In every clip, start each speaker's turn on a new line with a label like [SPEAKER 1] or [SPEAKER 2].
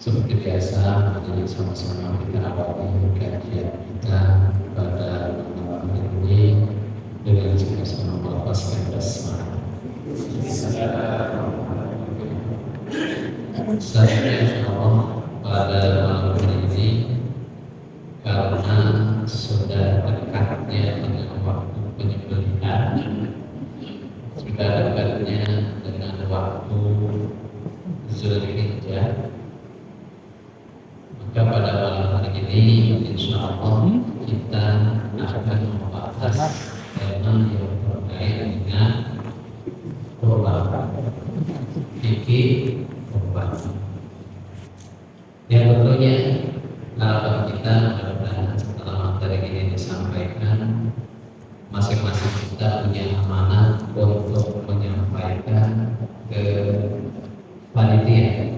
[SPEAKER 1] Seperti biasa, jadi sama-sama kita awali kajian kita pada malam ini dengan sama-sama melafazkan basmalah. Saya insyaallah pada malam ini karena sudah dekatnya dengan waktu penyembelihan, sudah dekatnya dengan waktu Zulhijjah. Maka pada malam hari ini insya Allah kita akan membahas tema yang terkait dengan kurban, fikih kurban. Yang tentunya harapan kita mudah-mudahan setelah materi ini disampaikan, masing-masing kita punya amanah untuk menyampaikan ke panitia.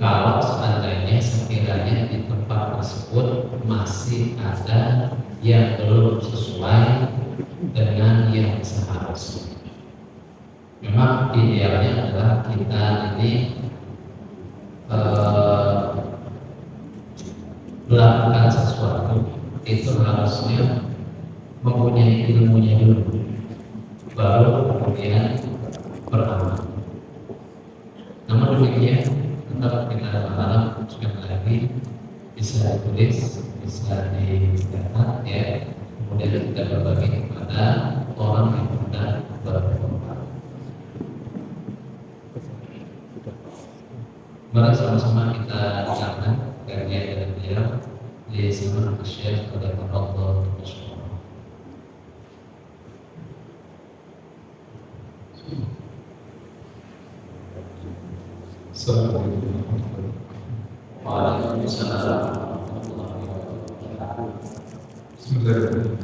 [SPEAKER 1] Kalau seandainya sekiranya di tempat tersebut masih ada yang belum sesuai dengan yang seharusnya, memang idealnya adalah kita ini melakukan sesuatu itu harusnya mempunyai ilmunya dulu, baru kemudian beramal. Namun demikian, tetap kita berharap sekali lagi bisa ditulis, bisa dicatat ya, kemudian kita berbagi kepada orang yang sudah berkorban. Mari sama-sama kita ucapkan kajian dari beliau di zaman Syekh pada Allah Subhanahu. Assalamualaikum warahmatullahi wabarakatuh. Bismillahirrahmanirrahim.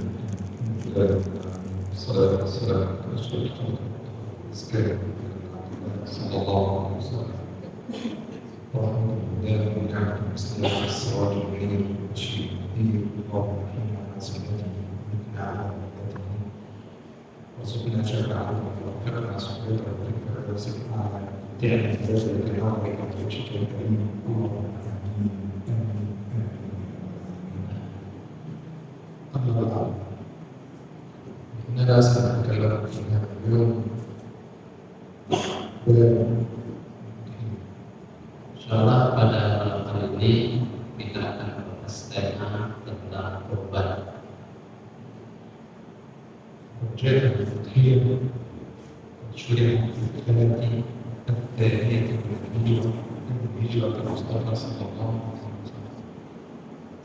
[SPEAKER 1] Insyaallah pada malam hari ini kita akan membahas tema tentang kurban.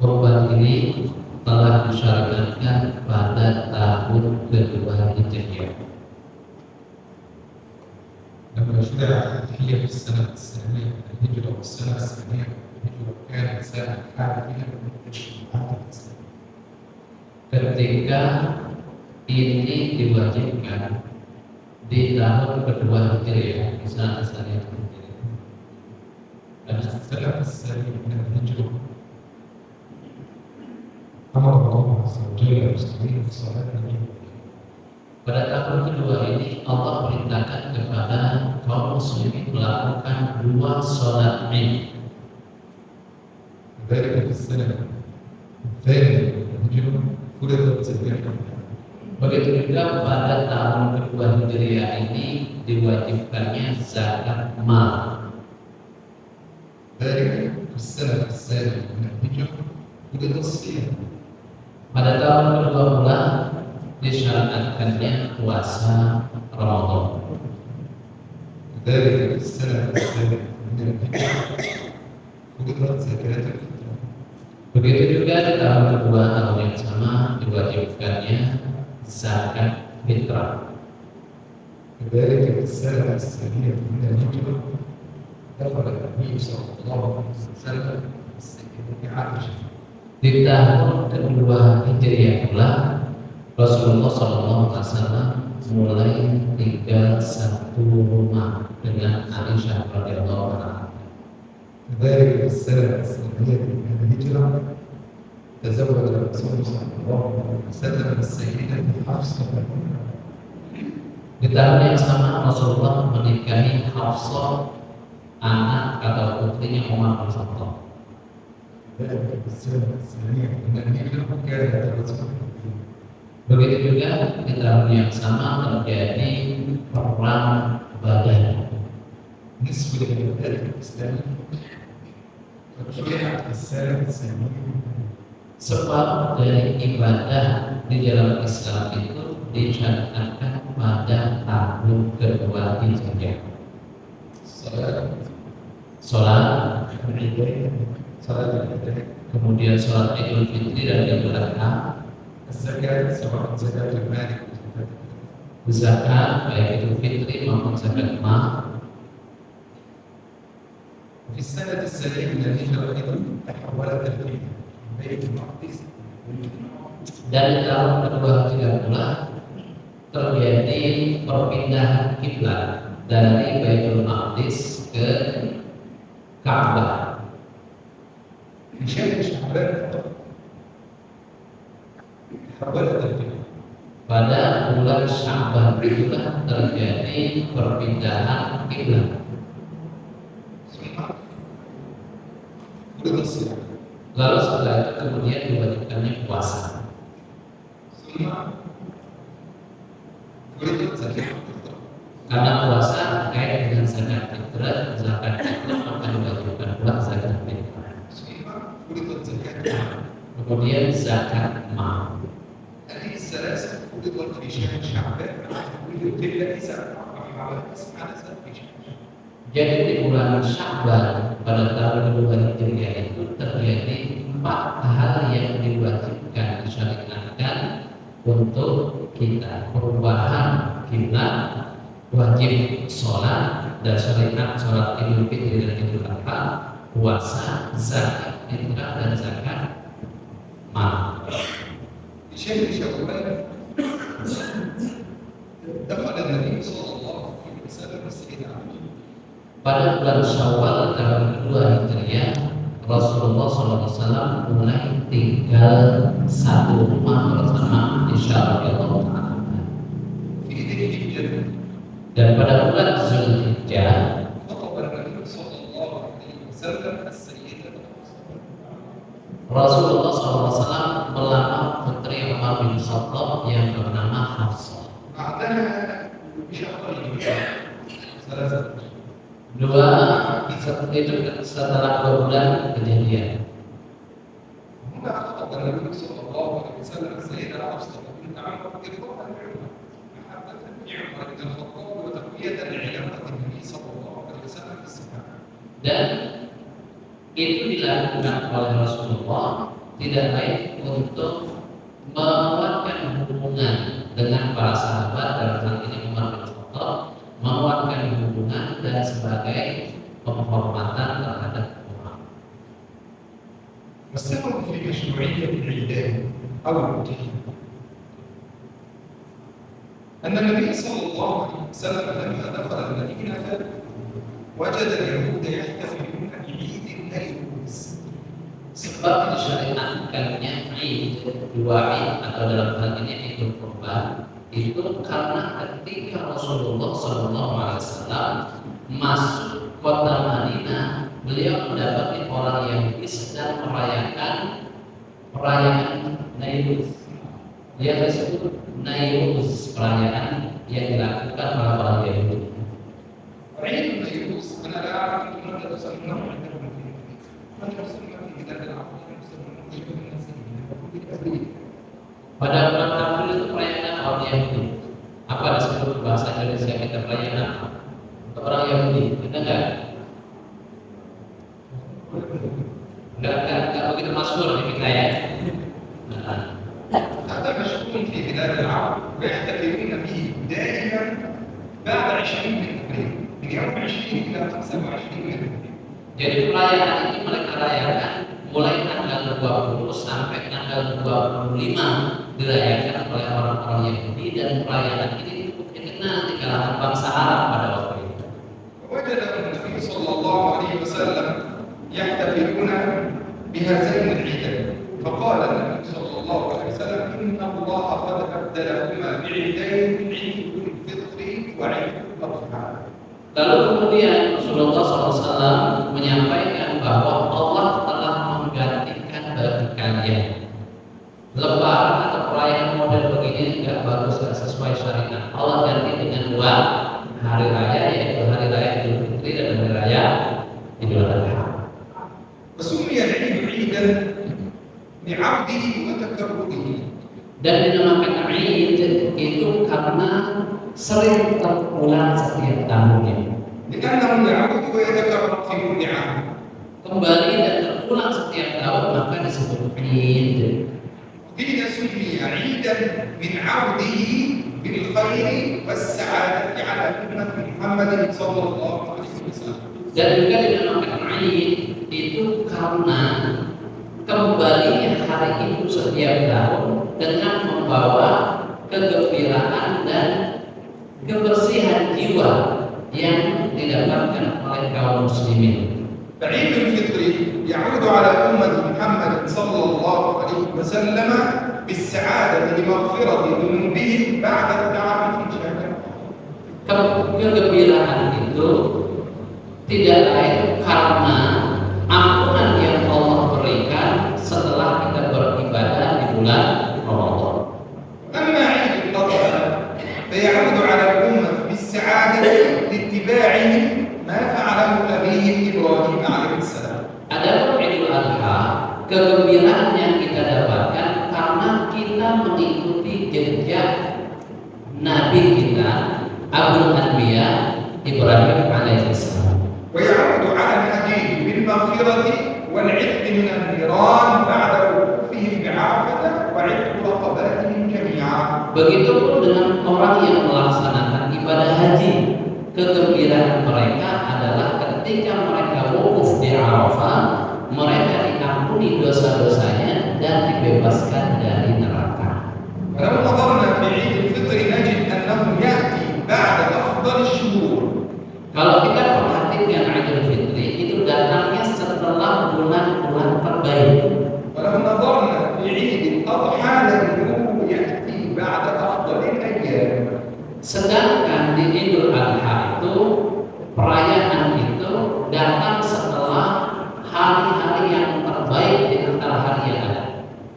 [SPEAKER 1] Kurban ini telah disyariatkan pada tahun kedua Hijriah.
[SPEAKER 2] لما شرعت هي في السنة الثانية من الهجرة والسنة الثانية من الهجرة كانت سنة حال فيها من الاجتماعات الإسلامية.
[SPEAKER 1] Ketika ini diwajibkan di tahun kedua Hijriah, di saat Hijriah.
[SPEAKER 2] dan السنة الثانية من الهجرة أمر الله عز وجل المسلمين بصلاة الجمعة.
[SPEAKER 1] Pada tahun kedua ini Allah perintahkan kepada kaum muslimin melakukan dua sholat Id.
[SPEAKER 2] ذلك في السنة الثانية من الهجرة فرضت زكاة.
[SPEAKER 1] Begitu juga pada tahun kedua Hijriah ini diwajibkannya zakat mal.
[SPEAKER 2] ذلك في السنة الثانية من الهجرة فرض الصيام.
[SPEAKER 1] Pada tahun kedua pula disyariatkannya puasa Ramadan.
[SPEAKER 2] ذلك في السنة الثانية من الهجرة فرضت زكاة الفطر.
[SPEAKER 1] Begitu juga di tahun kedua tahun yang sama diwajibkannya zakat fitrah.
[SPEAKER 2] كذلك في السنة الثانية من الهجرة دخل النبي صلى الله عليه وسلم السيدة عائشة.
[SPEAKER 1] Di tahun kedua Hijriah pula Rasulullah SAW mulai tinggal satu rumah dengan Aisyah radhiyallahu anha.
[SPEAKER 2] كذلك في السنة الثانية من الهجرة تزوج الرسول صلى الله عليه وسلم السيدة حفصة.
[SPEAKER 1] Di tahun yang sama Rasulullah menikahi Hafsah anak atau putrinya Umar bin Khattab.
[SPEAKER 2] ذلك في السنة الثانية من الهجرة كان الرسول
[SPEAKER 1] Begitu juga di tahun yang sama terjadi perang Badar.
[SPEAKER 2] نسبة للعبادة الإسلامية فشرعت في السنة الثانية
[SPEAKER 1] Sebab dari ibadah di dalam Islam itu disyariatkan pada tahun kedua Hijriah. Sholat,
[SPEAKER 2] صلاة العبادة
[SPEAKER 1] kemudian sholat Idul Fitri dan Idul Adha,
[SPEAKER 2] الزكاة سواء زكاة المال أو زكاة
[SPEAKER 1] zakat baik Idul Fitri maupun zakat mal.
[SPEAKER 2] في السنة الثانية من الهجرة أيضا تحولت البيت بيت المقدس
[SPEAKER 1] Dan di tahun kedua Hijriah pula terjadi perpindahan kiblat dari Baitul Maqdis ke Ka'bah.
[SPEAKER 2] في شهر شعبان فقط تحولت البيت
[SPEAKER 1] Pada bulan Sya'ban itulah terjadi perpindahan kiblat.
[SPEAKER 2] ثم فرض الصيام
[SPEAKER 1] Lalu setelah itu kemudian diwajibkannya puasa.
[SPEAKER 2] ثم فرضت زكاة الفطر
[SPEAKER 1] Karena puasa terkait dengan zakat fitrah, zakat fitrah maka diwajibkan pula zakat fitrah.
[SPEAKER 2] ثم فرضت زكاة المال
[SPEAKER 1] Kemudian zakat mal.
[SPEAKER 2] هذه الثلاثة فرضت في شهر شعبان مع تحويل القبلة إلى أربع حوادث حدثت في شهر شعبان.
[SPEAKER 1] Jadi di bulan Sya'ban pada tahun kedua Hijriah itu terjadi 4 hal yang diwajibkan disyariatkan untuk kita. Perubahan kiblat, wajib sholat dan syariat sholat Idul Fitri dan Idul Adha, puasa, zakat fitrah dan zakat mal.
[SPEAKER 2] في شهر شوال دخل النبي صلى الله عليه وسلم السيدة عائشة
[SPEAKER 1] Pada bulan Syawal tahun kedua Hijriah, Rasulullah SAW mulai tinggal satu rumah bersama Aisyah radhiyallahu taala.
[SPEAKER 2] في ذي الحجة
[SPEAKER 1] Dan pada bulan Zulhijjah,
[SPEAKER 2] خطب النبي صلى الله عليه وسلم السيدة حفصة
[SPEAKER 1] Rasulullah SAW melamar putri Umar bin Khattab yang bernama Hafsah.
[SPEAKER 2] بعدها بشهرين ثلاثة
[SPEAKER 1] Itu setelah 2 bulan kejadian.
[SPEAKER 2] هنا خطب النبي صلى الله عليه وسلم السيدة حفصة بنت عمر إرضاء لعمر محبة في عمر بن الخطاب وتقوية لعلاقة النبي صلى الله عليه وسلم في الصحابة
[SPEAKER 1] Dan itu dilakukan oleh Rasulullah tidak lain untuk menguatkan hubungan dengan para sahabat, dalam hal ini Umar bin Khattab, menguatkan hubungan dan sebagai penghormatan terhadap Umar.
[SPEAKER 2] والسبب في مشروعية العيدان أو العيدين أن النبي صلى الله عليه وسلم لما دخل المدينة وجد اليهود يحتفلون بعيد النيروز
[SPEAKER 1] Sebab disyariatkannya Id, 2 Id atau dalam hal ini Idul Kurban itu karena ketika Rasulullah SAW masuk kota Madinah, beliau mendapati orang Yahudi sedang merayakan perayaan Nairuz. Dia disebut Nairuz, perayaan yang dilakukan oleh orang Yahudi.
[SPEAKER 2] عيد النيروز أنا لا أعرف أنتم ماذا تسمونه عندكم في المدينة من يسمى في بلاد العربية يسمونه عيد النسيم
[SPEAKER 1] Pada bulan April itu perayaan orang Yahudi. Apa disebut bahasa Indonesia kita perayaan apa? Untuk orang Yahudi, ada nggak? Nggak begitu masyhur di kita ya. Nah,
[SPEAKER 2] هذا مشهور في بلاد العرب ويحتفلون به دائما بعد 20 من ابريل من يوم 20 الى 25 من ابريل
[SPEAKER 1] jadi perayaan ini mereka rayakan mulai tanggal 20 sampai tanggal 25 dirayakan oleh orang-orang Yahudi, dan perayaan ini cukup dikenal di kalangan bangsa Arab pada waktu itu.
[SPEAKER 2] ووجد النبي صلى الله عليه وسلم يحتفلون بهذين العيدين فقال النبي صلى الله عليه وسلم ان الله قد ابدلهما بعيدين عيد الفطر وعيد الاضحى
[SPEAKER 1] Lalu kemudian Rasulullah SAW menyampaikan bahwa Allah telah menggantikan bagi kalian Lebaran atau perayaan model begini nggak bagus, nggak sesuai syariat. Allah ganti dengan dua hari raya, yaitu hari raya Idul Fitri dan hari raya Idul Adha.
[SPEAKER 2] وسمي العيد عيدا لعبده وتكرره.
[SPEAKER 1] Dan dinamakan Eid itu karena sering terulang setiap tahunnya.
[SPEAKER 2] لأنه يعود ويتكرر في كل عام.
[SPEAKER 1] Kembali dan terulang setiap tahun maka disebut Eid.
[SPEAKER 2] قيل سمي عيدا من عوده بالخير والسعادة على أمة محمد صلى الله عليه وسلم.
[SPEAKER 1] Dan juga dinamakan Eid itu karena kembalinya hari itu setiap tahun dengan membawa kegembiraan dan kebersihan jiwa yang didapatkan oleh kaum muslimin.
[SPEAKER 2] فعيد الفطر يعود على أمة محمد صلى الله عليه وسلم بالسعادة لمغفرة ذنوبهم بعد التعب في شهر.
[SPEAKER 1] Kegembiraan itu tidak lain karena ampunan yang Allah berikan setelah kita beribadah di bulan Ramadan.
[SPEAKER 2] أما عيد الأضحى فيعود على الأمة بالسعادة لاتباعهم ما فعله أبيهم إبراهيم عليه السلام.
[SPEAKER 1] Adapun Idul Adha, kegembiraan yang kita dapatkan karena kita mengikuti jejak Nabi kita Abul Anbiya Ibrahim alaihissalam.
[SPEAKER 2] ويعود على الحديث بالمغفرة والعتق من النيران بعد وقوفهم بعرفة وعتق رقباتهم جميعا.
[SPEAKER 1] Begitupun dengan orang yang melaksanakan ibadah haji, kegembiraan mereka adalah ketika mereka wukuf di Arafah, mereka diampuni dosa-dosanya dan dibebaskan dari neraka.
[SPEAKER 2] ولو نظرنا في عيد الفطر نجد أنه يأتي بعد أفضل الشهور.
[SPEAKER 1] Kalau kita perhatikan Idul Fitri itu datangnya setelah bulan-bulan terbaik.
[SPEAKER 2] ولو نظرنا في عيد الأضحى نجده يأتي بعد أفضل الأيام.
[SPEAKER 1] Sedangkan di Idul Adha itu perayaan itu datang setelah hari-hari yang terbaik di antara hari yang ada.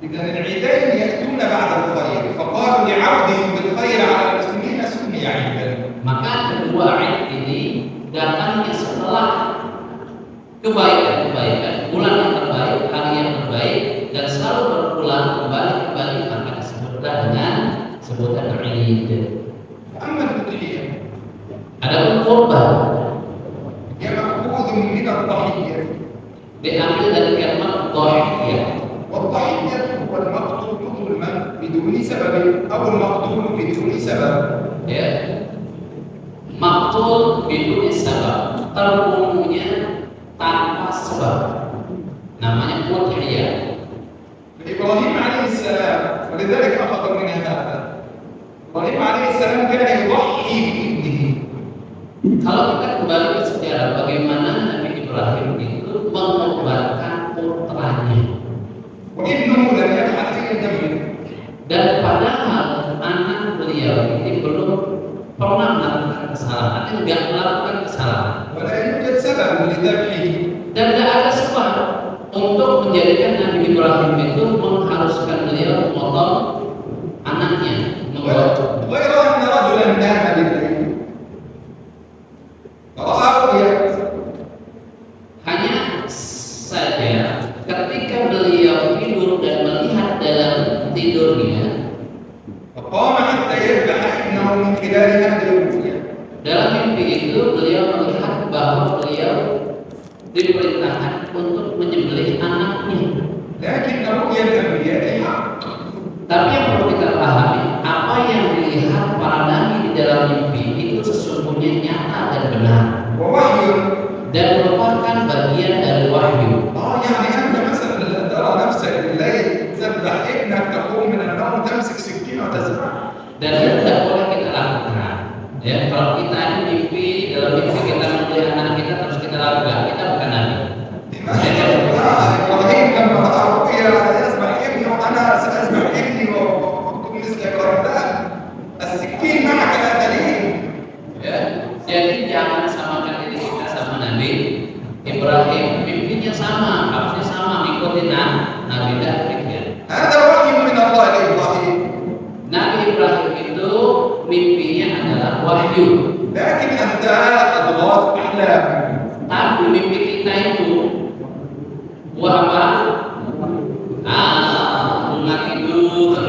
[SPEAKER 2] إذا العيدين يأتون بعد الخير فقالوا لعودهم بالخير على المسلمين سمي عيدا.
[SPEAKER 1] Maka kedua Id ini datangnya setelah kebaikan-kebaikan, bulan yang terbaik, hari yang terbaik, dan selalu berulang kembali maka disebutlah dengan sebutan Id.
[SPEAKER 2] أما الأضحية
[SPEAKER 1] Adapun kurban
[SPEAKER 2] هي مأخوذ من الضحية.
[SPEAKER 1] diambil dari kalimat dhahiyah.
[SPEAKER 2] والضحية هو المقتول ظلما بدون سبب أو المقتول بدون سبب.
[SPEAKER 1] Ya, maktul biduni sabab, terbunuhnya tanpa sebab, namanya udhiyah.
[SPEAKER 2] إبراهيم عليه السلام ولذلك أخذ من هذا. إبراهيم عليه السلام كان يضحي بابنه.
[SPEAKER 1] Kalau kita kembali ke sejarah bagaimana Nabi Ibrahim itu mengorbankan putranya,
[SPEAKER 2] وابنه لم يفعل أي ذنب.
[SPEAKER 1] dan padahal anak beliau ini belum pernah melakukan kesalahan, enggak melakukan kesalahan,
[SPEAKER 2] ولا يوجد سبب لذبحه.
[SPEAKER 1] dan tidak ada sebab untuk menjadikan Nabi Ibrahim itu mengharuskan beliau memotong anaknya.
[SPEAKER 2] غير أن رجلا نام بالليل فرأى رؤيا.
[SPEAKER 1] Hanya saja ketika beliau tidur dan melihat dalam tidurnya,
[SPEAKER 2] فقام حتى يذبح ابنه من خلال هذه الرؤيا.
[SPEAKER 1] dalam mimpi itu beliau melihat bahwa beliau diperintahkan untuk menyembelih anaknya.
[SPEAKER 2] لكن رؤيا الأنبياء حق.
[SPEAKER 1] Tapi yang perlu kita pahami, apa yang dilihat para nabi di dalam mimpi itu sesungguhnya nyata dan benar,
[SPEAKER 2] ووحي.
[SPEAKER 1] dan merupakan bagian dari wahyu.
[SPEAKER 2] يعني أنت مثلا لا ترى نفسك بالليل تذبح ابنك تقوم من النوم تمسك سكين وتذبح.
[SPEAKER 1] Dan itu tidak boleh kita lakukan. Ya, kalau kita ada mimpi, dalam mimpi kita melihat anak kita terus kita lakukan, kita bukan nabi.
[SPEAKER 2] إبراهيم لما رأى رؤيا يذبح ابنه أنا سأذبح ابني وكنت مثلك لا السكين معك لا دليل.
[SPEAKER 1] Ya, jadi jangan sama Ibrahim mimpinya sama, harusnya sama mengikuti Nabi demikian.
[SPEAKER 2] هذا وحي من الله لإبراهيم.
[SPEAKER 1] Nabi Ibrahim itu mimpinya adalah wahyu.
[SPEAKER 2] لكن أنت أضغاث أحلام.
[SPEAKER 1] Tapi mimpi kita itu buah apa? Bunga tidur.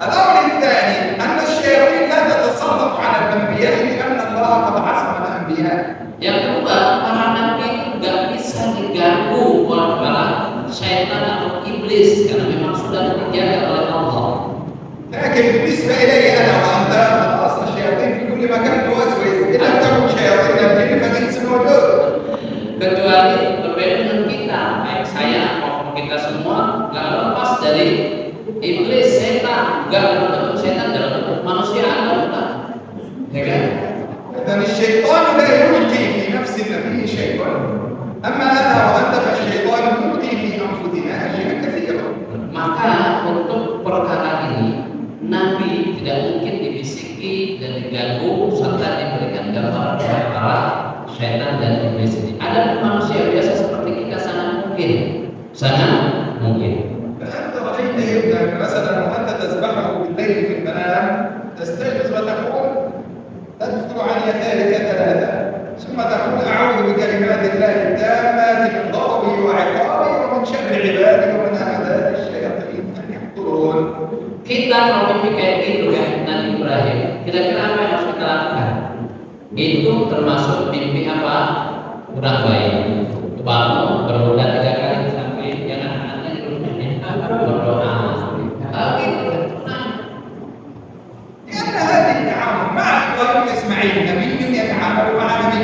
[SPEAKER 2] الأمر الثاني أن الشياطين لا تتسلط على الأنبياء لأن الله قد عصم الأنبياء.
[SPEAKER 1] Yang kedua, para nabi itu nggak bisa diganggu oleh para syaitan atau iblis karena memang sudah dijaga oleh Allah.
[SPEAKER 2] لكن بالنسبة إلي أنا وأنت خلاص الشياطين في كل مكان توسوس. إن لم تكن شياطين الجن فإنس موجود.
[SPEAKER 1] Kecuali berbeda dengan kita, baik saya maupun kita semua nggak lepas dari iblis, setan, nggak dalam bentuk setan, dalam bentuk manusia ada bukan? Ya kan?
[SPEAKER 2] إذن الشيطان لا يلقي في نفس النبي شيئا. أما أنا وأنت فالشيطان يلقي في أنفسنا أشياء كثيرة.
[SPEAKER 1] Maka untuk perkara ini Nabi tidak mungkin dibisiki dan diganggu serta diberikan gambaran oleh para syaitan dan iblis ini. Ada manusia biasa seperti kita sangat mungkin.
[SPEAKER 2] فأنت رأيت ابنك مثلا وأنت تذبحه بالليل في المنام تستيقظ وتقول تدخل عن يسارك ثلاثة ثم تقول أعوذ بكلمات الله التامات من ضربه وعقابه ومن شر عباده ومن همزات الشياطين أن يحضرون.
[SPEAKER 1] Kita kalau mimpi kayak gitu kan Nabi Ibrahim, kira-kira apa yang harus kita lakukan? Itu termasuk mimpi apa? Kurang baik. Bangun berdoa 3 kali sampai jangan hanya berdoa. Tapi
[SPEAKER 2] لأن هذه التعامل مع إبراهيم وإسماعيل نبي يتعامل مع نبي.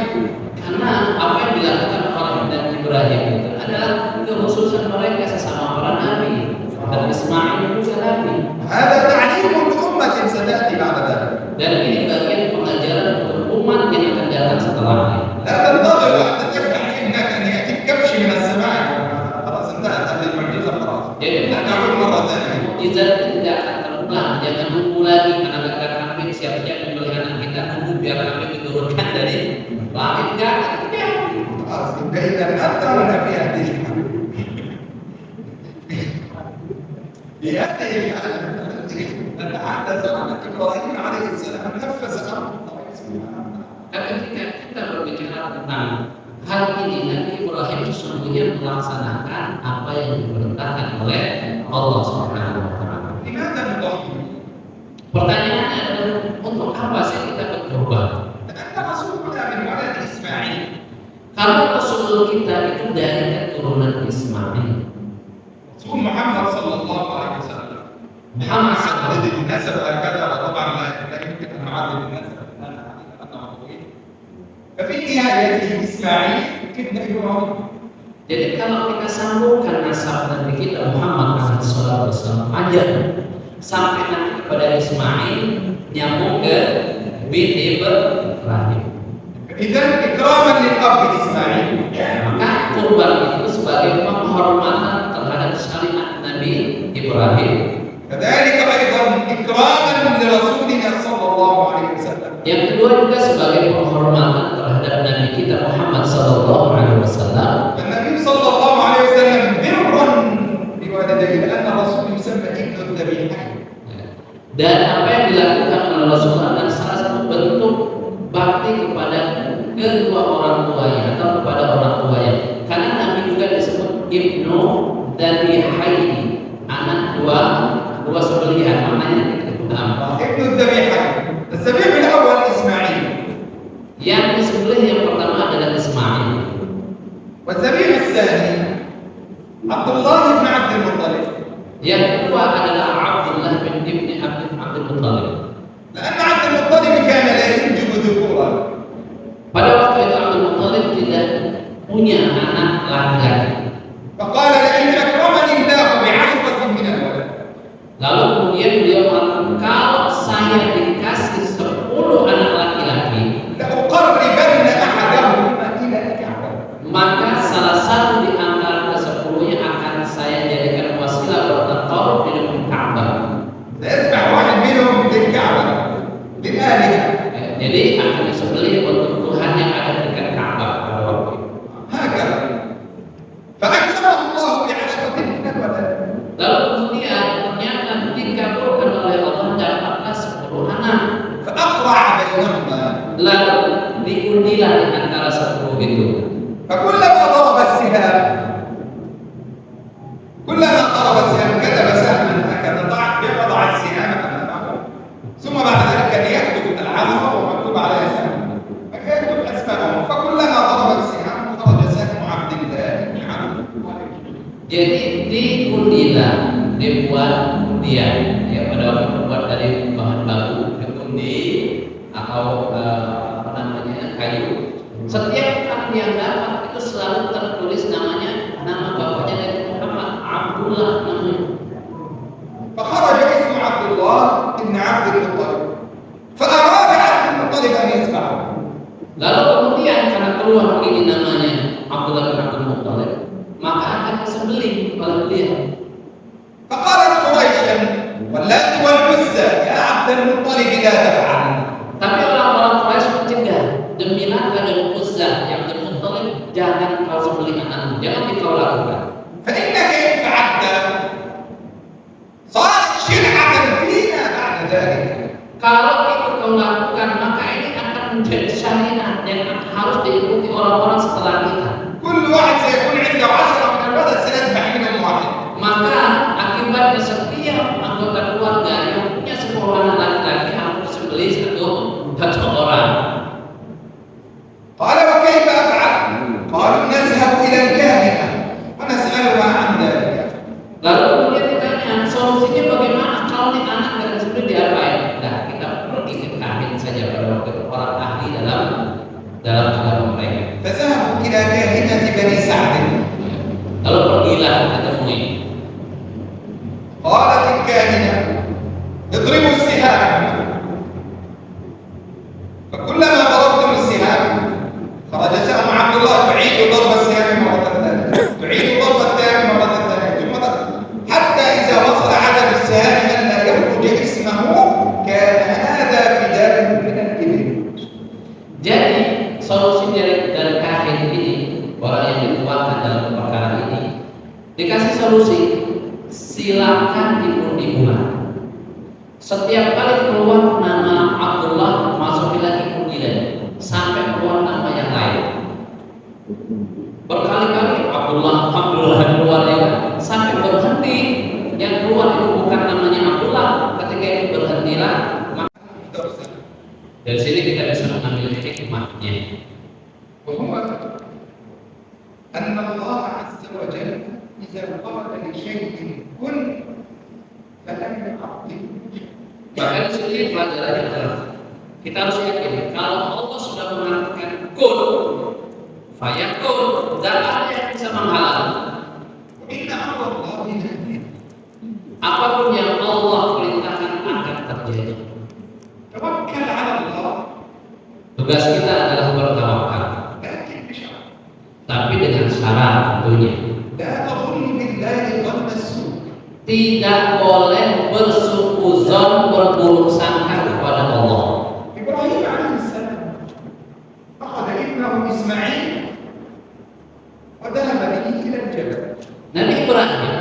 [SPEAKER 1] karena apa yang dilakukan oleh Nabi Ibrahim itu adalah kekhususan mereka sesama para nabi. Dan Ismail juga nabi.
[SPEAKER 2] هذا تعليم لأمة ستأتي بعد ذلك.
[SPEAKER 1] Dan ini bagian pengajaran untuk umat yang akan datang setelahnya.
[SPEAKER 2] لا تنتظر حتى تفتح ابنك أن يأتيك كبش من السماء. خلاص انتهت هذه المعجزة خلاص.
[SPEAKER 1] Jadi
[SPEAKER 2] لا تعود مرة ثانية.
[SPEAKER 1] mukjizat tidak akan terulang. Jangan nunggu lagi karena negara kami siap-siap membeli anak kita nunggu biar kami diturunkan dari langit enggak.
[SPEAKER 2] خلاص انتهينا أنت وأنا في هذه الحالة. في هذه الحالة نتحدث عن إبراهيم عليه السلام نفذ أمر الله سبحانه.
[SPEAKER 1] Ketika kita berbicara tentang hal ini, Nabi Ibrahim sesungguhnya melaksanakan apa yang diperintahkan oleh Allah Subhanahu wa taala.
[SPEAKER 2] لماذا نضحي؟
[SPEAKER 1] Pertanyaannya adalah untuk apa sih kita berkorban?
[SPEAKER 2] لأن رسولنا من ولد إسماعيل.
[SPEAKER 1] Karena Rasul kita itu dari keturunan Ismail.
[SPEAKER 2] رسول محمد صلى الله عليه وسلم.
[SPEAKER 1] Muhammad
[SPEAKER 2] نعدد
[SPEAKER 1] SAW.
[SPEAKER 2] النسب هكذا وطبعا لا يمكن أن نعدد النسب الآن أنه طويل. ففي نهايته إسماعيل ابن إبراهيم.
[SPEAKER 1] Jadi kalau kita sambungkan nasab Nabi kita Muhammad SAW aja sampai nanti kepada Ismail nyambung ke bin Ibrahim.
[SPEAKER 2] إذا إكراما للأب إسماعيل.
[SPEAKER 1] Maka kurban itu sebagai penghormatan terhadap syariat Nabi Ibrahim.
[SPEAKER 2] كذلك أيضا إكراما لرسولنا صلى الله عليه وسلم.
[SPEAKER 1] Yang kedua juga sebagai penghormatan terhadap Nabi kita Muhammad SAW.
[SPEAKER 2] النبي صلى الله عليه وسلم برا بوالديه لأن الرسول يسمى ابن الذبيحين.
[SPEAKER 1] Dan apa yang dilakukan oleh Rasulullah adalah salah satu bentuk bakti kepada kedua orang tuanya atau kepada orang tuanya. Karena Nabi juga disebut Ibnu Dhabihaini, anak dua sembelihan. Maknanya itu apa?
[SPEAKER 2] ابن الذبيحين. الذبيح الأول إسماعيل.
[SPEAKER 1] Yang disembelih yang pertama adalah Ismail.
[SPEAKER 2] والذبيح الثاني عبد الله بن عبد المطلب.
[SPEAKER 1] Yang kedua adalah Abdullah bin Ibni Abdul Muttalib.
[SPEAKER 2] لأن عبد المطلب كان لا ينجب ذكورا.
[SPEAKER 1] Pada waktu itu Abdul Muttalib tidak punya anak laki-laki.
[SPEAKER 2] فقال لئن أكرمني الله بعشرة من الولد.
[SPEAKER 1] Lalu kemudian beliau mengatakan kalau saya dikasih 10 anak laki-laki,
[SPEAKER 2] لأقربن أحدهما إلى الكعبة.
[SPEAKER 1] maka salah satu di antara ke-10-nya akan saya jadikan wasilah bertakarub di depan Ka'bah.
[SPEAKER 2] سيذبح واحد منهم للكعبة للآلهة.
[SPEAKER 1] Jadi akan disembelih untuk Tuhan yang ada di dekat Ka'bah pada waktu itu.
[SPEAKER 2] هكذا
[SPEAKER 1] Jadi di kundilan dibuat undian, ya pada waktu terbuat dari bahan baku, diundi atau apa namanya kayu. Setiap orang yang dapat itu selalu tertulis namanya, nama bapaknya dari Muhammad Abdullah namanya.
[SPEAKER 2] فخرج اسم عبد الله بن عبد المطلب فأراد عبد المطلب أن يسمعه.
[SPEAKER 1] Lalu kemudian karena keluar ini namanya Abdullah bin Abdul Muttalib, maka akan disembelih oleh beliau.
[SPEAKER 2] فقالت قريش واللات والعزى يا عبد المطلب لا تفعل.
[SPEAKER 1] Tapi orang-orang Quraisy mencegah, demi Lat dan Uzza yang Muttalib, jangan kau sembelih anakmu, jangan kau lakukan.
[SPEAKER 2] فإنك إن فعلت صارت شرعة فينا بعد ذلك.
[SPEAKER 1] Kalau itu kau lakukan, maka ini akan menjadi syariat yang harus diikuti orang-orang setelah kita.
[SPEAKER 2] كل واحد سيكون عنده 10 من الولد سنذبح منهم واحد.
[SPEAKER 1] Maka akibatnya setiap anggota keluarga yang punya 10 anak laki-laki harus disembelih satu orang.
[SPEAKER 2] قال وكيف أفعل؟ قالوا نذهب إلى الكاهنة ونسألها عن ذلك.
[SPEAKER 1] Lalu kemudian ditanya, solusinya bagaimana kalau nih anak dari sebelum diapain? Nah, kita pergi ke kahin saja pada waktu itu, orang ahli dalam agama mereka.
[SPEAKER 2] فذهبوا إلى كاهنة بني سعد.
[SPEAKER 1] Lalu pergilah ketemui.
[SPEAKER 2] قالت الكاهنة اضربوا السهام. فكلما ضربتم السهام خرج سهم عبد الله تعيد ضرب السهام مرة ثانية، تعيد ضرب السهام مرة ثانية، ثم حتى إذا وصل عدد السهام أن لا يخرج اسمه كان هذا فداء من الإبل.
[SPEAKER 1] Jadi solusi dari kahin ini, orang yang dituakan dalam perkara ini, dikasih solusi, silakan diundi-undi. Setiap kali keluar nama Abdullah, masuk lagi kundilan sampai keluar nama yang lain. Berkali-kali Abdullah keluar ya, sampai berhenti yang keluar itu bukan namanya Abdullah. Ketika itu berhentilah, dari sini kita bisa mengambil hikmahnya.
[SPEAKER 2] وهو أن الله عز وجل إذا قال لشيء كن فلم يعطيه.
[SPEAKER 1] Bahkan di sini pelajarannya adalah kita harus yakin kalau Allah sudah mengatakan kun, fayakun, tidak ada yang bisa menghalang.
[SPEAKER 2] Inna Allah jannah.
[SPEAKER 1] Apapun yang Allah perintahkan akan terjadi.
[SPEAKER 2] Tawakkal 'ala Allah.
[SPEAKER 1] Tugas kita adalah bertawakal,
[SPEAKER 2] Lakin bisyarat.
[SPEAKER 1] tapi dengan syarat tentunya.
[SPEAKER 2] La tadhunnu billahi dhanna as-su'.
[SPEAKER 1] Tidak boleh bersukuzon, berburuk sangka kepada Allah.
[SPEAKER 2] Ibrahim alaihissalam akhadha ibnahu Ismail wa dhahaba bihi ila al-jabal.
[SPEAKER 1] Nabi Ibrahim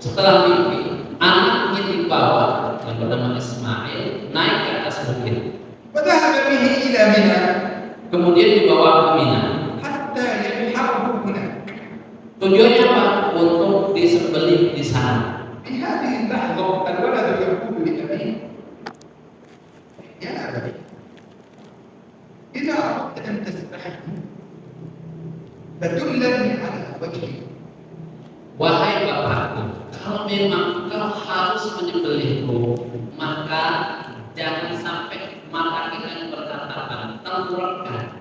[SPEAKER 1] setelah mimpi anaknya dibawa yang bernama Ismail naik ke atas bukit,
[SPEAKER 2] Wa dhahaba bihi ila Mina
[SPEAKER 1] kemudian dibawa ke Mina.
[SPEAKER 2] hatta yanharu hunak.
[SPEAKER 1] Tujuannya apa? Untuk disembelih di sana.
[SPEAKER 2] في هذه اللحظة الولد يقول لأبيه يا أبي إذا أردت أن تسبحني فدلني على وجهي.
[SPEAKER 1] Wahai bapakku, kalau memang kau harus menyembelihku, maka jangan sampai mata kita bertatapan, tengkurapkan.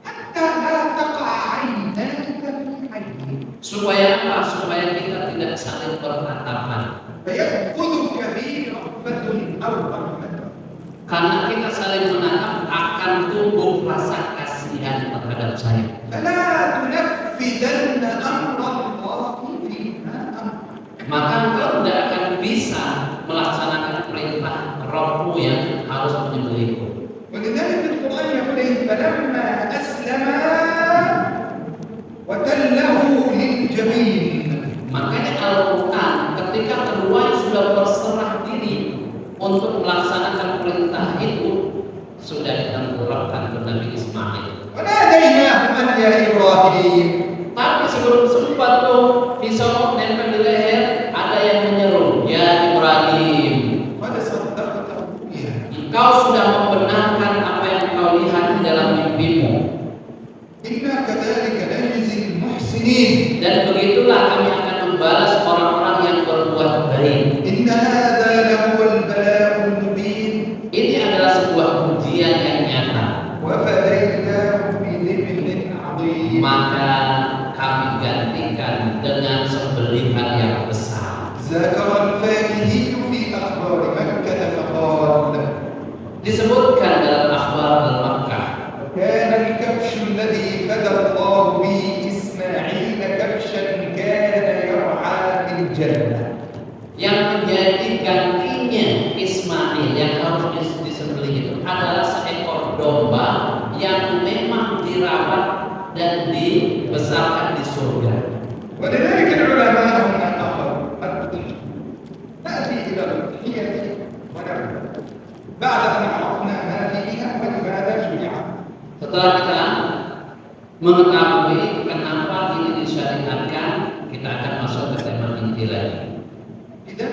[SPEAKER 2] حتى لا تقع عيناك في عيني
[SPEAKER 1] Supaya apa? Supaya kita tidak saling bertatapan.
[SPEAKER 2] فيأخذك بي رأفة أو رحمة.
[SPEAKER 1] Karena kita saling menatap akan tumbuh rasa kasihan terhadap saya.
[SPEAKER 2] فلا تنفذن أمر الله فيما أمرك.
[SPEAKER 1] Maka engkau tidak akan bisa melaksanakan perintah Rabbmu yang harus menyembelihku.
[SPEAKER 2] ولذلك القرآن يقول فلما أسلما وتله للجبين.
[SPEAKER 1] Makanya Al-Quran ketika keduanya sudah berserah diri untuk melaksanakan perintah itu, sudah ditengkurapkan ke Nabi Ismail.
[SPEAKER 2] وناديناه أن يا إبراهيم.
[SPEAKER 1] Tapi sebelum sempat tuh pisau nempel di leher, ada yang menyeru, ya Ibrahim,
[SPEAKER 2] قد صدقت الرؤيا.
[SPEAKER 1] engkau sudah membenarkan apa yang kau lihat di dalam mimpimu.
[SPEAKER 2] إنا كذلك نجزي المحسنين.
[SPEAKER 1] Dan begitulah kami akan membalas orang-orang yang berbuat baik.
[SPEAKER 2] إن هذا لهو البلاء المبين
[SPEAKER 1] Ini adalah sebuah ujian yang nyata.
[SPEAKER 2] وفديناه بذبح عظيم.
[SPEAKER 1] Maka kami gantikan dengan sembelihan yang besar.
[SPEAKER 2] ذكر الفاكهي في أخبار مكة فقال
[SPEAKER 1] Disebutkan dalam akhbar al-Makkah,
[SPEAKER 2] كان الكبش الذي فدى الله به إسماعيل كبشا كان يرعى في الجنة.
[SPEAKER 1] yang menjadi gantinya Ismail yang harus disembelih itu adalah seekor domba yang memang dirawat dan dibesarkan di surga.
[SPEAKER 2] ولذلك العلماء هنا نأتي إلى الأضحية ونبدأ بعد أن عرفنا ما فيها ولماذا شرعت.
[SPEAKER 1] Setelah kita mengetahui kenapa ini disyariatkan, kita akan masuk ke tema inti lagi.
[SPEAKER 2] إذا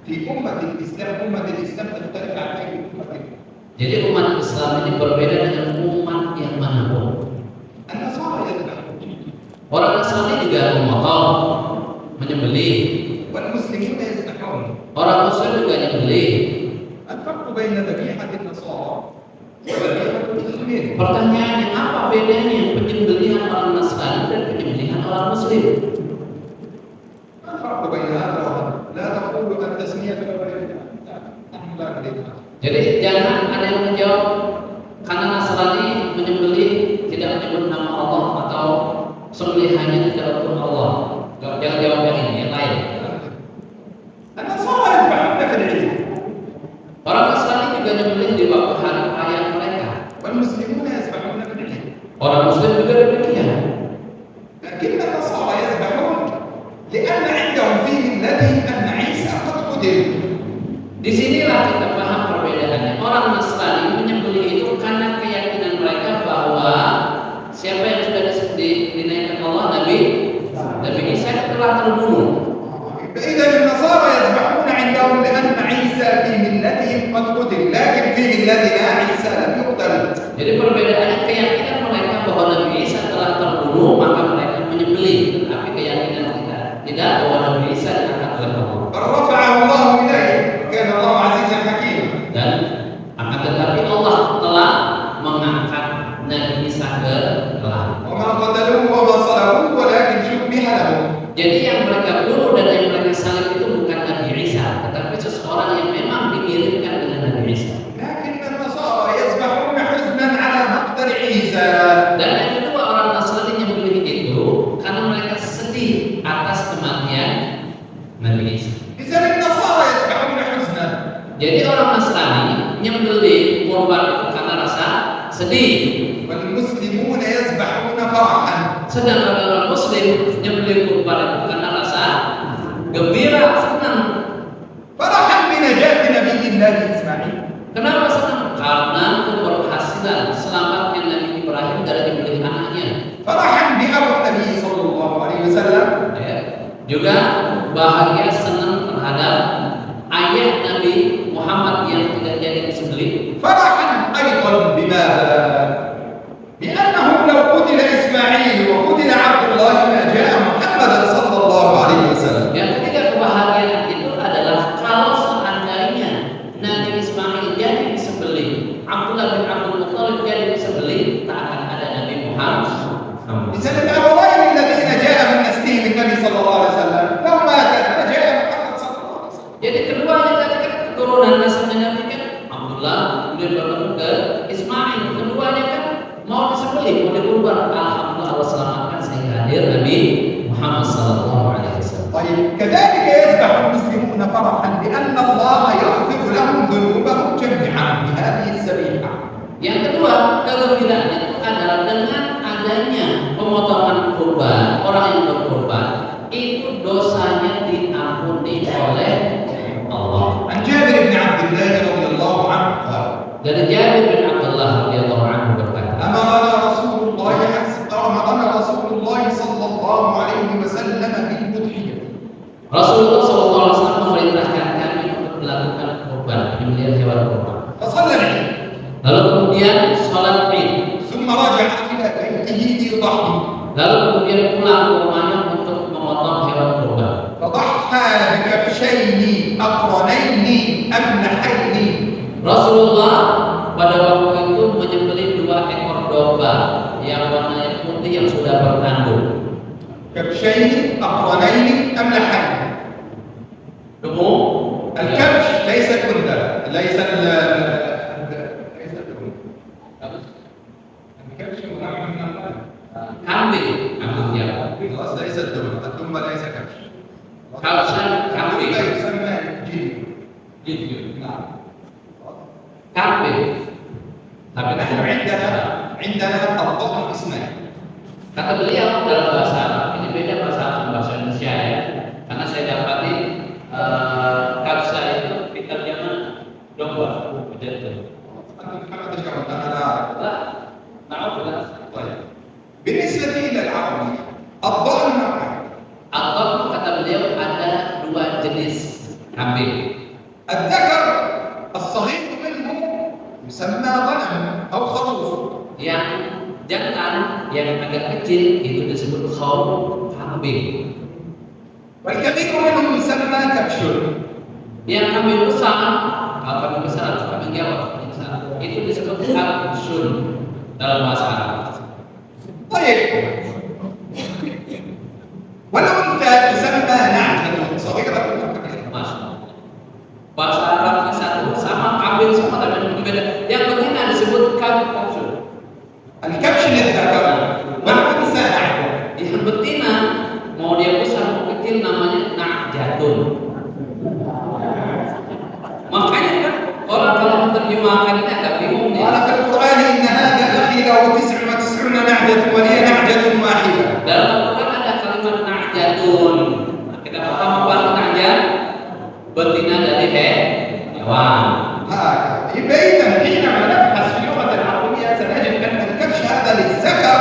[SPEAKER 2] في أمة الإسلام تختلف عن أي أمة.
[SPEAKER 1] Jadi umat Islam ini berbeda dengan umat yang manapun.
[SPEAKER 2] النصارى يذبحون
[SPEAKER 1] Orang Nasrani juga memotong, menyembelih.
[SPEAKER 2] والمسلمون يذبحون.
[SPEAKER 1] Orang Muslim juga menyembelih.
[SPEAKER 2] الفرق بين ذبيحة النصارى وذبيحة المسلمين.
[SPEAKER 1] Pertanyaannya, apa bedanya penyembelihan orang Nasrani dan penyembelihan orang Muslim?
[SPEAKER 2] ما الفرق بين هذا وهذا؟ لا تقولوا التسمية بالغير. نحن لا نريد هذا.
[SPEAKER 1] Jadi jangan ada yang menjawab karena Nasrani menyembelih tidak menyebut nama Allah atau sembelihannya tidak untuk Allah. Jangan jawab yang ini, yang lain.
[SPEAKER 2] النصارى يذبحون في العيد
[SPEAKER 1] Orang Nasrani juga menyembelih di waktu hari raya mereka.
[SPEAKER 2] والمسلمون يذبحون في العيد.
[SPEAKER 1] Orang Muslim juga demikian.
[SPEAKER 2] لكن النصارى يذبحون لأن عندهم فيه الذي أن عيسى قد قتل.
[SPEAKER 1] Disinilah kita paham perbedaannya. Orang Nasrani menyembelih itu karena keyakinan mereka bahwa siapa yang sudah dinaikkan Allah, Nabi Isa telah terbunuh.
[SPEAKER 2] فإذا النصارى يذبحون عندهم لأن عيسى في ملتهم قد قتل، لكن في ملتنا عيسى لم يقتل.
[SPEAKER 1] Jadi perbedaannya keyakinan mereka bahwa Nabi Isa telah terbunuh, maka mereka menyembelih. Tapi keyakinan kita tidak bahwa Nabi Isa diangkat oleh Allah.
[SPEAKER 2] بل رفعه الله إليه، كان الله عزيزا حكيما.
[SPEAKER 1] Dan akan tetapi Allah telah mengangkat Nabi Isa ke langit.
[SPEAKER 2] وما قتلوه وما صلبوه ولكن شبه لهم.
[SPEAKER 1] Jadi yang mereka bunuh dan yang mereka salib itu bukan Nabi Isa, tetapi seseorang yang memang dikirimkan dengan Nabi Isa.
[SPEAKER 2] لكن النصارى يذبحون حزنا على مقتل عيسى.
[SPEAKER 1] Dan yang kedua, orang Nasrani yang memilih itu karena mereka sedih atas kematian Nabi Isa.
[SPEAKER 2] إذا النصارى يذبحون حزنا.
[SPEAKER 1] Jadi orang Nasrani nyembelih kurban itu karena rasa sedih.
[SPEAKER 2] والمسلمون يذبحون فرحا.
[SPEAKER 1] Sedangkan orang Muslim nyembelih kurban itu karena rasa gembira, senang.
[SPEAKER 2] فرحا بنجاة نبي الله إسماعيل.
[SPEAKER 1] Kenapa senang? Karena keberhasilan selamatnya Nabi Ibrahim dari dibeli anaknya.
[SPEAKER 2] فرحا بأبو النبي صلى الله عليه وسلم.
[SPEAKER 1] Ya. Juga bahagia senang terhadap ayah Nabi Muhammad yang tidak jadi disembelih.
[SPEAKER 2] فرحا أيضا بماذا؟ بأنه لو قتل إسماعيل وقتل عبد الله ما جاء محمد صلى الله عليه وسلم.
[SPEAKER 1] Yang ketiga kebahagiaan itu adalah kalau seandainya Nabi Ismail jadi disembelih, Abdullah bin Abdul Muttalib jadi disembelih, tak akan ada Nabi Muhammad.
[SPEAKER 2] إذا الأبوين الذين جاء من نسلهم النبي صلى الله عليه وسلم لو مات لجاء محمد صلى الله عليه وسلم.
[SPEAKER 1] Jadi keduanya tadi kan keturunan nasabnya Nabi kan Abdullah kemudian bertemu ke Ismail, keduanya kan mau disembelih, mau dikurban. Alhamdulillah Allah selamatkan sehingga hadir Nabi Muhammad sallallahu alaihi wasallam.
[SPEAKER 2] طيب كذلك يذبح المسلمون فرحا لأن الله يغفر لهم ذنوبهم جميعا بهذه الذبيحة.
[SPEAKER 1] Yang kedua, kegembiraan itu adalah dengan adanya pemotongan kurban, orang yang berkurban itu dosanya diampuni oleh Allah.
[SPEAKER 2] عن جابر بن عبد الله رضي الله عنه قال
[SPEAKER 1] Dari Jabir bin Abdullah radhiyallahu anhu berkata,
[SPEAKER 2] أمرنا رسول الله صلى الله عليه وسلم بالأضحية.
[SPEAKER 1] Rasulullah SAW memerintahkan kami untuk melakukan kurban, menyembelih hewan kurban.
[SPEAKER 2] فصلى العيد
[SPEAKER 1] Lalu kemudian sholat Id.
[SPEAKER 2] ثم رجع إلى بيته ليضحي.
[SPEAKER 1] Lalu kemudian pulang ke rumahnya untuk memotong hewan kurban.
[SPEAKER 2] أقرنين أملحين.
[SPEAKER 1] Rasulullah pada waktu itu menyembelih 2 ekor domba yang warnanya putih yang sudah bertanduk.
[SPEAKER 2] كبشين أقرنين أملحين.
[SPEAKER 1] Temu
[SPEAKER 2] الكبش ليس الكندة، ليس الكبش منوع من الأموال.
[SPEAKER 1] kambing, kambing ya.
[SPEAKER 2] خلاص ليس الدم، الدم ليس كبش.
[SPEAKER 1] kambing.
[SPEAKER 2] يسمى جيل.
[SPEAKER 1] Gitu.
[SPEAKER 2] نعم.
[SPEAKER 1] Kambing. Tapi
[SPEAKER 2] نحن عندنا الضأن اسمين.
[SPEAKER 1] kata beliau dalam bahasa Arab, ini beda bahasa Arab dan bahasa Indonesia ya. Karena saya dapati kabsa itu diterjemah domba. Betul.
[SPEAKER 2] محمد الجواد أنا لا أعرف.
[SPEAKER 1] Lah, maaf benar.
[SPEAKER 2] طيب. بالنسبة إلى العربي الضأن نوعان.
[SPEAKER 1] Atau kata beliau ada 2 jenis kambing.
[SPEAKER 2] الذكر الصغير منه يسمى غنم أو خروف.
[SPEAKER 1] Yang jantan yang agak kecil itu disebut khauf, kambing.
[SPEAKER 2] والكبير منهم يسمى كبش.
[SPEAKER 1] Yang kambing besar, kalau kambing besar, kambing Jawa, kambing besar, itu disebut kabsun dalam bahasa Arab.
[SPEAKER 2] طيب. والأنثى تسمى نعجة صغيرة وكبيرة.
[SPEAKER 1] Mas, bahasa Arabnya satu, sama kambing sama tapi berbeda. Yang betina disebut kabsun.
[SPEAKER 2] الكبش للذكر والأنثى نعجة.
[SPEAKER 1] Yang betina mau dia besar mau kecil namanya na'jatun. Makanya kan orang kalau menerjemahkan ini agak bingung
[SPEAKER 2] قال
[SPEAKER 1] ya.
[SPEAKER 2] في القرآن إن هذا أخي له 99 نعجة ولي نعجة واحدة.
[SPEAKER 1] Dalam Al-Quran ada kalimat na'jatun. Nah, kita paham apa na'jat? Betina dari hewan.
[SPEAKER 2] يبقى إذا حينما نبحث في اللغة العربية سنجد أن الكبش هذا للذكر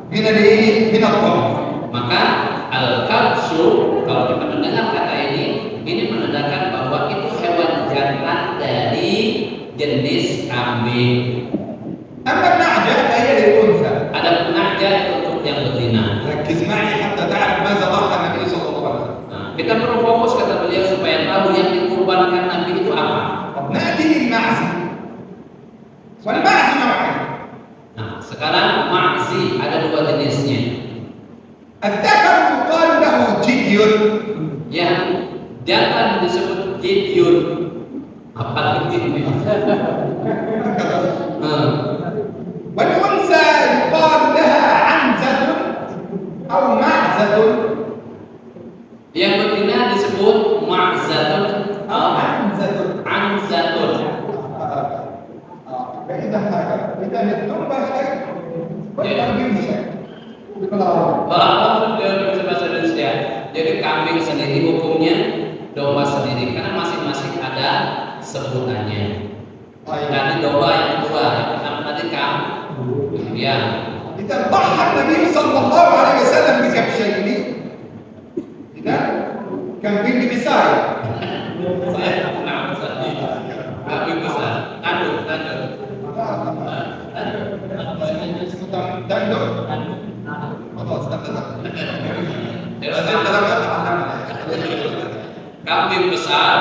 [SPEAKER 2] من الإيه؟ من الضأن.
[SPEAKER 1] Maka al-kabsu kalau kita mendengar kata ini menandakan bahwa itu hewan jantan dari jenis kambing.
[SPEAKER 2] أما النعجة فهي للأنثى.
[SPEAKER 1] Ada na'jah itu untuk yang betina.
[SPEAKER 2] ركز معي حتى تعرف ماذا ضاق النبي صلى الله عليه وسلم.
[SPEAKER 1] Nah, kita perlu fokus kata beliau supaya tahu yang dikurbankan Nabi itu apa.
[SPEAKER 2] نأتي للمعز. والمعز نوعين.
[SPEAKER 1] Nah, sekarang ma'zi ada 2 jenisnya.
[SPEAKER 2] الذكر يقال له جدي.
[SPEAKER 1] Yang jantan disebut jidyun. Apa itu?
[SPEAKER 2] والأنثى يقال لها عنزة أو معزة.
[SPEAKER 1] Yang betina disebut ma'zatun
[SPEAKER 2] أو عنزة.
[SPEAKER 1] anzatun.
[SPEAKER 2] فإذا إذا الدنبة شيء والتنبيه شيء.
[SPEAKER 1] Walaupun dia bisa bahasa Indonesia, jadi kambing sendiri hukumnya, domba sendiri, karena masing-masing ada sebutannya. Nanti domba yang kedua, yang pertama tadi kambing. Ya.
[SPEAKER 2] إذا ضحى النبي صلى الله عليه وسلم بكبشين. إذا كان بيجي بساي.
[SPEAKER 1] Saya pernah besar, kambing besar, tanduk.
[SPEAKER 2] تندر. خلاص تندر.
[SPEAKER 1] Kambing besar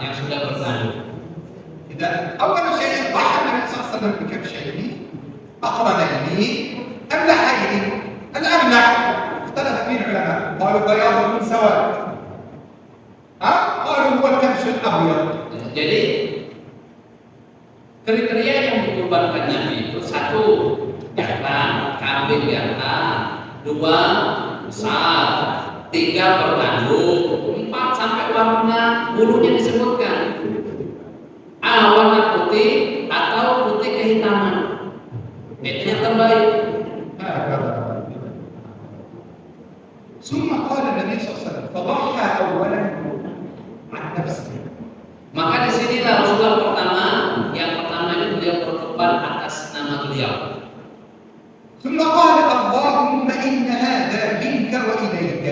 [SPEAKER 1] yang sudah bertanduk.
[SPEAKER 2] إذا أول شيء ضحى النبي صلى الله عليه وسلم بكبشين أقرنين أملحين. الأملح اختلف فيه العلماء، قالوا بياض من سواد. قالوا هو الكبش الأبيض.
[SPEAKER 1] Jadi kriteria yang dikurbankan Nabi itu 1 jantan, kambing jantan, 2 besar, 3 bertanduk, 4 sampai warna bulunya disebutkan. A warna putih atau putih kehitaman. Itu yang terbaik.
[SPEAKER 2] ثم قال النبي صلى الله عليه وسلم فضحى أولا عن نفسه.
[SPEAKER 1] Maka disinilah Rasulullah yang pertama itu beliau berkorban atas nama beliau.
[SPEAKER 2] ثم قال اللهم إن هذا منك وإليك.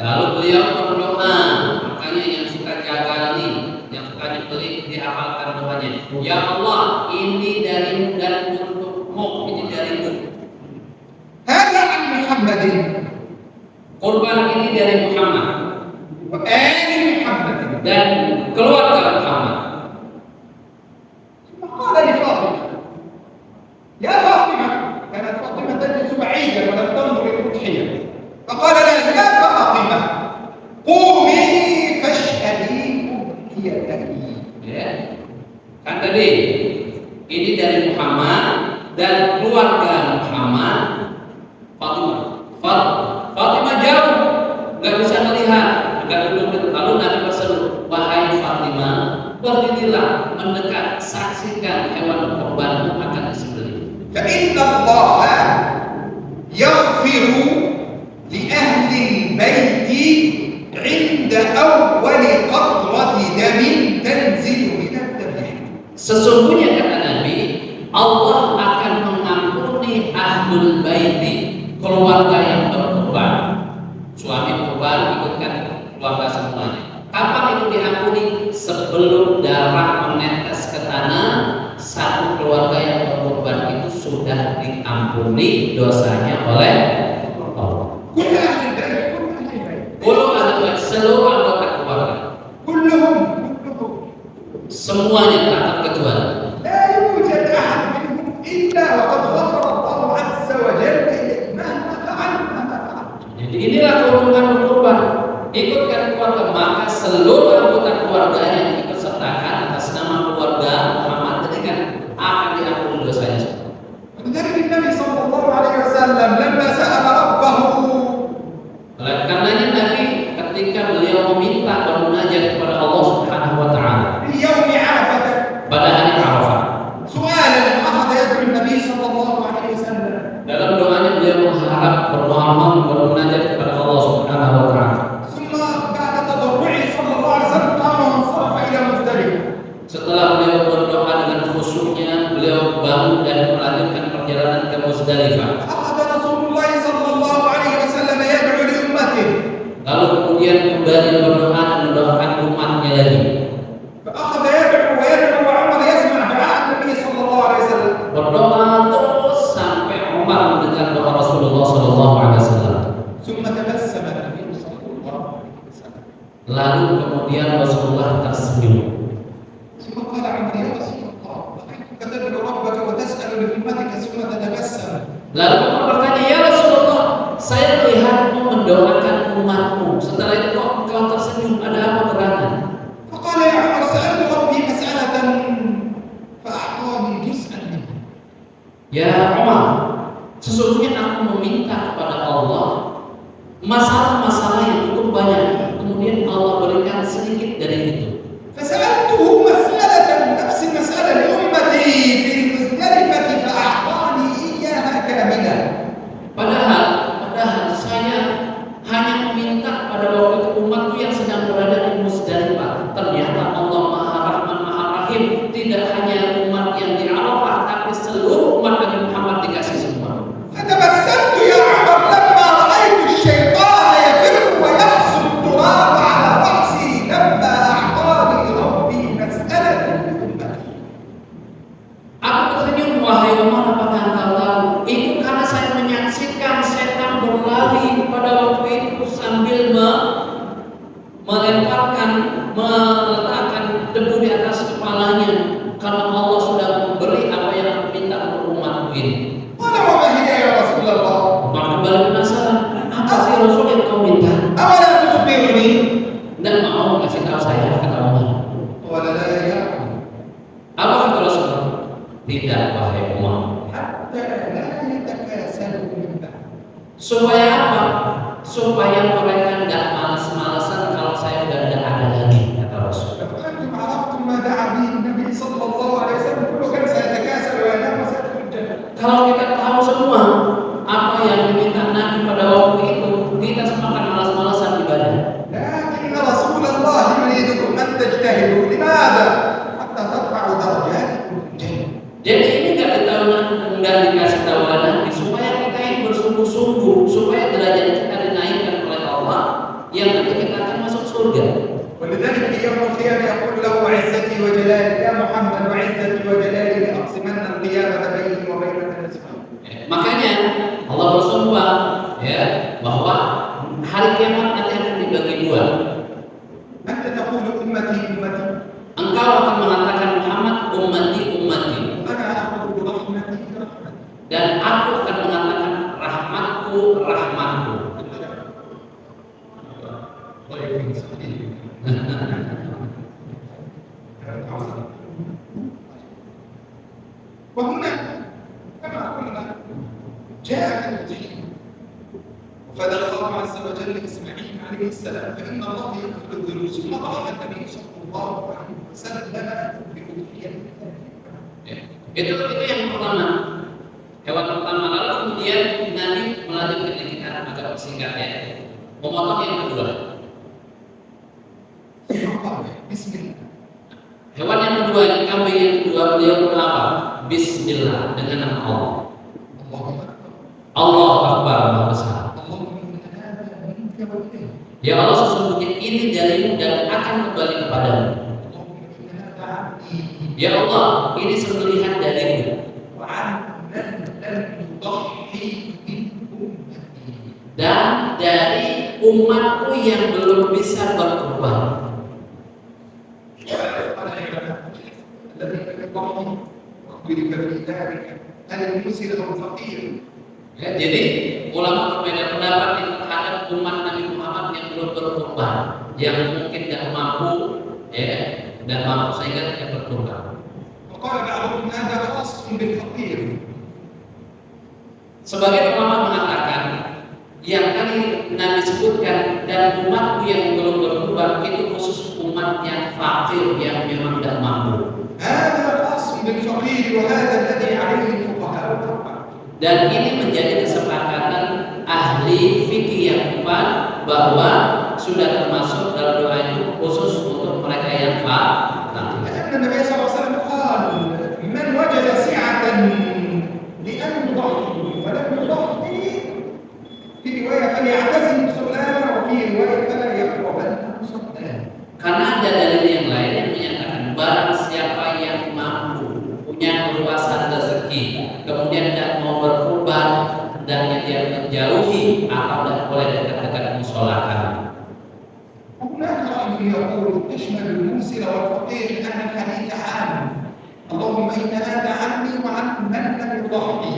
[SPEAKER 1] Lalu beliau berdoa, makanya yang suka jaga ini, yang suka dibeli, dihafalkan doanya. Ya Allah, ini darimu dan untukmu, ini darimu.
[SPEAKER 2] هذا عن محمد
[SPEAKER 1] Kurban ini dari Muhammad
[SPEAKER 2] وآل محمد.
[SPEAKER 1] dan keluarga Muhammad.
[SPEAKER 2] فقال لفاطمة يا فاطمة، كانت فاطمة تجلس بعيدا ولم تنظر إلى الأضحية، فقال لها يا فاطمة قومي فاشهدي أضحيتك.
[SPEAKER 1] Ya. Kan tadi ini dari Muhammad dan keluarga Muhammad. Fatimah jauh, nggak bisa melihat, nggak duduk. Lalu Nabi berseru, wahai Fatimah, berdirilah mendekat, saksikan hewan kurbanmu akan disembelih.
[SPEAKER 2] فإن الله يغفر لأهل البيت عند أول قطرة دم تنزل من الذبيحة.
[SPEAKER 1] Sesungguhnya kata Nabi, Allah akan mengampuni ahlul baiti, keluarga yang berkorban. Suami korban ikutkan keluarga semuanya. Kapan itu diampuni? Sebelum darah menetes ke tanah, satu keluarga yang berkorban itu sudah diampuni dosanya oleh Allah.
[SPEAKER 2] كل أهل البيت، كل أهل البيت،
[SPEAKER 1] Seluruh anggota keluarga,
[SPEAKER 2] كلهم
[SPEAKER 1] semuanya tak terkecuali.
[SPEAKER 2] لا يوجد أحد منهم إلا وقد غفر الله عز وجل مهما فعل مهما فعل.
[SPEAKER 1] Jadi inilah keuntungan berkorban. Ikutkan keluarga, maka seluruh anggota keluarga yang ikut sertakan atas nama keluarga Muhammad kan akan diampuni dosanya.
[SPEAKER 2] ولذلك النبي صلى الله عليه وسلم لما سأل ربه،
[SPEAKER 1] Karenanya Nabi ketika beliau meminta bermunajat kepada Allah Subhanahu wa taala
[SPEAKER 2] في يوم عرفة
[SPEAKER 1] pada hari Arafah,
[SPEAKER 2] سؤالا أخذ يدعو النبي صلى الله عليه وسلم،
[SPEAKER 1] dalam doanya beliau mengharap bermohon bermunajat kepada Allah Subhanahu wa taala.
[SPEAKER 2] ثم بعد تضرعه صلى الله عليه وسلم قام وانصرف إلى مزدلفة.
[SPEAKER 1] Setelah beliau berdoa dengan khusyuknya, beliau bangun dan melanjutkan perjalanan ke Muzdalifah.
[SPEAKER 2] أخذ رسول الله صلى الله عليه وسلم يدعو لأمته،
[SPEAKER 1] Lalu kemudian kembali berdoa dan mendoakan umatnya lagi.
[SPEAKER 2] فأخذ يدعو ويدعو وعمر يسمع دعاء النبي صلى الله عليه وسلم.
[SPEAKER 1] Berdoa terus sampai Umar mendengar doa Rasulullah Sallallahu Alaihi Wasallam.
[SPEAKER 2] ثم تبسم النبي صلى الله عليه وسلم.
[SPEAKER 1] Lalu kemudian Rasulullah tersenyum.
[SPEAKER 2] ثم قال عمر يا رسول الله رأيتك تدعو ربك وتسأل لأمتك ثم تتبسم.
[SPEAKER 1] Lalu Umar bertanya, ya Rasulullah, saya melihatmu mendoakan umatmu. Setelah itu kok engkau tersenyum? Ada apa gerangan?
[SPEAKER 2] فقال يا عمر سألت ربي مسألة فأعطاني جزءا منها.
[SPEAKER 1] Ya Umar, sesungguhnya aku meminta kepada Allah masalah-masalah yang cukup banyak, kemudian Allah berikan sedikit dari itu.
[SPEAKER 2] فسألته مسألة نفس المسألة لأمتي في المزدلفة فأعطاني إياها كاملة.
[SPEAKER 1] Padahal saya hanya meminta pada waktu itu umatku yang sedang berada di Muzdalifah. Ternyata Allah Maha Rahman Maha Rahim, tidak hanya umat yang di Arafah, tapi seluruh umat Nabi Muhammad dikasih semua.
[SPEAKER 2] فتبسمت يا عمر لما رأيت الشيطان يفر ويحصل التراب على رأسي لما أعطاني ربي مسألة لأمتي.
[SPEAKER 1] Aku tersenyum, wahai Umar, apakah engkau tahu? Itu karena saya menyaksikan setan berlari pada waktu itu sambil meletakkan debu di atas kepalanya, karena Allah sudah memberi apa yang aku minta untuk umatku ini.
[SPEAKER 2] قال وما هي يا رسول الله؟
[SPEAKER 1] Maka balik penasaran, apa sih Rasul yang kau minta?
[SPEAKER 2] أولا تخبرني؟
[SPEAKER 1] Dan mau kasih tahu saya, kata Umar.
[SPEAKER 2] قال لا يا عمر
[SPEAKER 1] Apa kata Rasul? Tidak, wahai Umar.
[SPEAKER 2] حتى لا يتكاسلوا من بعد.
[SPEAKER 1] Supaya apa? Supaya mereka tidak malas-malasan kalau saya sudah tidak ada lagi, kata Rasul.
[SPEAKER 2] لو أنتم عرفتم ما دعا به النبي صلى الله عليه وسلم كله كان سيتكاسل وينام وسيدخل الجنة.
[SPEAKER 1] Kalau kita tahu semua apa yang diminta Nabi pada waktu itu, kita semua akan malas-malasan ibadah.
[SPEAKER 2] لكن رسول الله يريدكم أن تجتهدوا. لماذا؟ حتى ترفعوا درجاتكم في الجنة.
[SPEAKER 1] Jadi ini nggak dikasih tahu oleh Nabi supaya kita ini bersungguh-sungguh, supaya derajat kita dinaikkan oleh Allah, yang nanti kita akan masuk surga.
[SPEAKER 2] ولذلك في يوم القيامة يقول له وعزتي وجلالي يا محمد وعزتي وجلالي لأقسمن القيامة بيني وبينك نصفا.
[SPEAKER 1] Makanya Allah bersumpah ya bahwa hari kiamat nanti akan dibagi dua.
[SPEAKER 2] أنت تقول أمتي أمتي عبد الله عز وجل إسماعيل عليه السلام فإن الله يغفر الذنوب ثم طلب النبي صلى الله عليه وسلم بأضحية.
[SPEAKER 1] Itu yang pertama, hewan pertama. Lalu kemudian Nabi melanjutkan yang kita agak singkat ya, memotong yang kedua.
[SPEAKER 2] Bismillah.
[SPEAKER 1] Hewan yang kedua, kambing yang kedua, beliau apa? Bismillah, dengan nama Allah. Allah Akbar, Maha Besar. Ya Allah, sesungguhnya ini darimu dan akan kembali kepadamu. Ya Allah, ini sembelihan darimu dan dari umatku yang belum bisa berkorban. Ya, jadi ulama berbeda pendapat yang terhadap umat Nabi Muhammad yang belum berkorban, yang mungkin tidak mampu, ya, dan mampu sehingga tidak berkorban. Sebagai ulama mengatakan yang tadi Nabi sebutkan dan umatku yang belum berkorban itu khusus umat yang fakir yang memang tidak mampu. Dan ini menjadi kesepakatan ahli fikih yang empat bahwa sudah termasuk dalam doa itu khusus untuk mereka yang fakir.
[SPEAKER 2] Nabi SAW قال من وجد سعة لأن يضحي ولم يضحي في رواية فليعتزل سؤالا وفي رواية فلا يقربن سؤالا. Karena ada dalil yang lain yang menyatakan barang siapa yang mampu punya keluasan rezeki kemudian tidak mau berkorban hendaknya dia menjauhi atau tidak boleh dekat-dekat musola kami. هناك رأي يقول تشمل الموسر والفقير لأن الحديث عام اللهم إن هذا عني وعن من لم يضحي.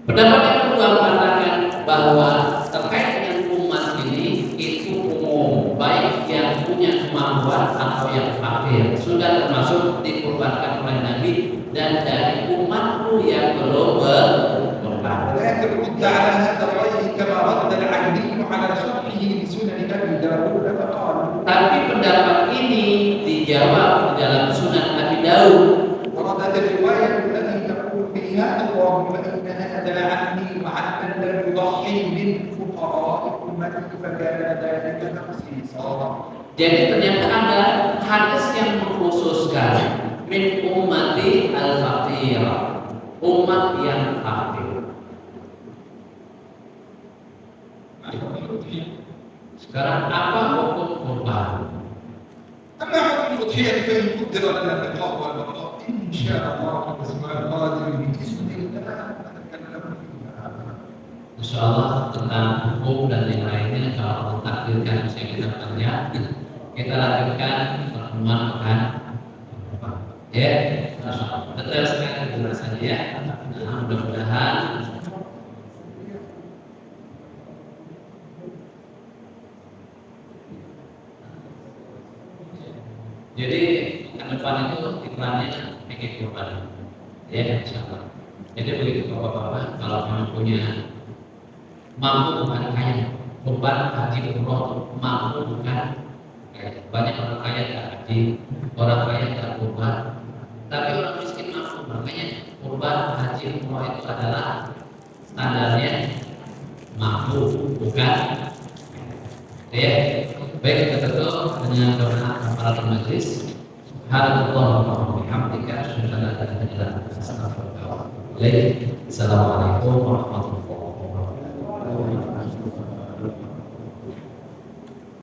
[SPEAKER 2] Pendapat yang kedua mengatakan bahwa terkait dengan umat ini itu umum, baik yang punya kemampuan atau yang fakir sudah termasuk dikurbankan oleh Nabi dan dari umatku yang belum berkorban. Lakin رد على هذا الرأي كما رد العلي على شرحه لسنن أبي داود فقال. Tapi pendapat ini dijawab di dalam Sunan Abi Daud. وردت الرواية التي تقول فيها اللهم إن هذا عني وعن من لم يضحي من فقراء أمتي فكان ذلك تخصيصا. Jadi ternyata ada hadis yang mengkhususkan min ummati al-faqir, umat yang fakir. Sekarang apa hukum kurban? أما حكم الأضحية فإن قدر لنا اللقاء والبقاء إن شاء الله في الأسبوع القادم بإذن الله نتكلم فيها. Insyaallah tentang hukum dan yang lainnya kalau Allah takdirkan bisa kita panjang, kita lanjutkan pertemuan pekan depan. Ya, detail sekali penjelasannya ya. Nah, mudah-mudahan jadi pekan depan itu iklannya pakai kurban, ya insyaallah. Jadi begitu bapak-bapak kalau memang punya mampu bukan kaya, kurban haji umroh mampu bukan kaya. Banyak orang kaya tidak haji, orang kaya tidak kurban, tapi orang miskin mampu. Makanya kurban haji umroh itu adalah standarnya mampu bukan ya. Baik, kita tutup dengan doa kafaratul majlis. Subhanallah wa bihamdika asyhadu an la ilaha illa anta astaghfiruka wa atubu ilaik. Assalamualaikum warahmatullahi wabarakatuh.